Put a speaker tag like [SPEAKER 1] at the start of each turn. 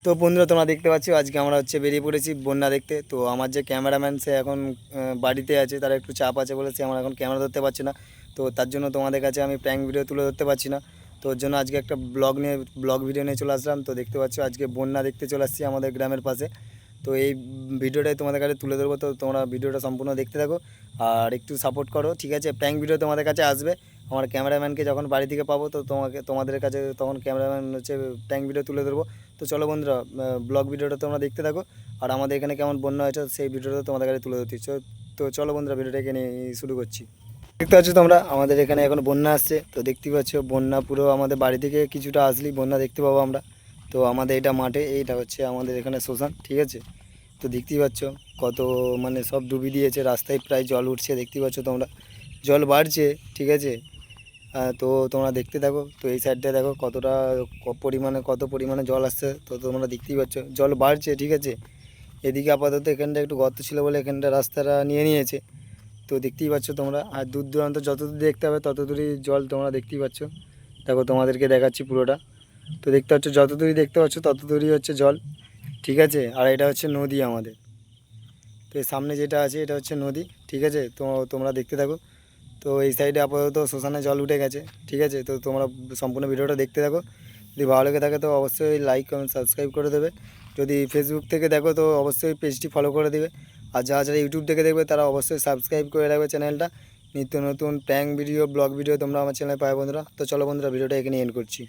[SPEAKER 1] তো বন্ধুরা তোমরা দেখতে পাচ্ছ আজকে আমরা বেরিয়ে পড়েছি বন্যা দেখতে। তো আমার যে ক্যামেরাম্যান সে এখন বাড়িতে আছে, তার একটু চাপ আছে বলে সে আমার এখন ক্যামেরা ধরতে পারছে না। তো তার জন্য তোমাদের কাছে আমি প্র্যাঙ্ক ভিডিও তুলে ধরতে পারছি না। তো ওর জন্য আজকে একটা ব্লগ ভিডিও নিয়ে চলে আসলাম। তো দেখতে পাচ্ছ আজকে বন্যা দেখতে চলে আসছি আমাদের গ্রামের পাশে। তো এই ভিডিওটাই তোমাদের কাছে তুলে ধরবো। তো তোমরা ভিডিওটা সম্পূর্ণ দেখতে থাকো আর একটু সাপোর্ট করো, ঠিক আছে? প্র্যাঙ্ক ভিডিও তোমাদের কাছে আসবে। আমার ক্যামেরাম্যানকে যখন বাড়ি থেকে পাবো তো তোমাদের কাছে তখন ক্যামেরাম্যান প্র্যাঙ্ক ভিডিও তুলে ধরবো। তো চলো বন্ধুরা, ব্লগ ভিডিওটা তোমরা দেখতে থাকো আর আমাদের এখানে কেমন বন্যা হয়েছে সেই ভিডিওটা তোমাদের কাছে তুলে ধরছি। তো চলো বন্ধুরা, ভিডিওটা এখানে শুরু করছি। দেখতে পাচ্ছ তোমরা আমাদের এখানে এখন বন্যা আসছে। তো দেখতেই পাচ্ছ বন্যা পুরো আমাদের বাড়ি থেকে কিছুটা আসলেই বন্যা দেখতে পাবো আমরা। তো আমাদের এটা মাঠে, এইটা আমাদের এখানে শ্মশান, ঠিক আছে? তো দেখতেই পাচ্ছ কত সব ডুবি দিয়েছে, রাস্তায় প্রায় জল উঠছে, দেখতেই পাচ্ছ তোমরা জল বাড়ছে, ঠিক আছে? তো তোমরা দেখতে থাকো। তো এই সাইডটা দেখো কতটা কত পরিমাণে জল আসছে। তো তোমরা দেখতেই পাচ্ছ জল বাড়ছে, ঠিক আছে? এদিকে আপাতত এখানটা একটু গর্ত ছিল বলে এখানটা রাস্তাটা নিয়ে নিয়েছে। তো দেখতেই পাচ্ছ তোমরা, আর দূর দূরান্ত যতদূর দেখতে হবে তত দূরই জল তোমরা দেখতেই পাচ্ছ। দেখো তোমাদেরকে দেখাচ্ছি পুরোটা। তো দেখতে পাচ্ছ যত দূরই দেখতে পাচ্ছ তত দূরই জল, ঠিক আছে? আর এটা নদী আমাদের। তো এর সামনে যেটা আছে এটা নদী, ঠিক আছে? তো তোমরা দেখতে থাকো। তো এই সাইডে আপাতত শ্মশানে জল উঠে গেছে, ঠিক আছে? তো তোমরা সম্পূর্ণ ভিডিওটা দেখতে থাকো। যদি ভালো লেগে থাকে তো অবশ্যই লাইক কমেন্ট সাবস্ক্রাইব করে দেবে। যদি ফেসবুক থেকে দেখো তো অবশ্যই পেজটি ফলো করে দেবে। আর যারা যারা ইউটিউব থেকে দেখবে তারা অবশ্যই সাবস্ক্রাইব করে রাখবে চ্যানেলটা। নিত্য নতুন প্র্যাঙ্ক ভিডিও ব্লগ ভিডিও তোমরা আমার চ্যানেলে পাবে বন্ধুরা। তো চলো বন্ধুরা, ভিডিওটা এখানে এন্ড করছি।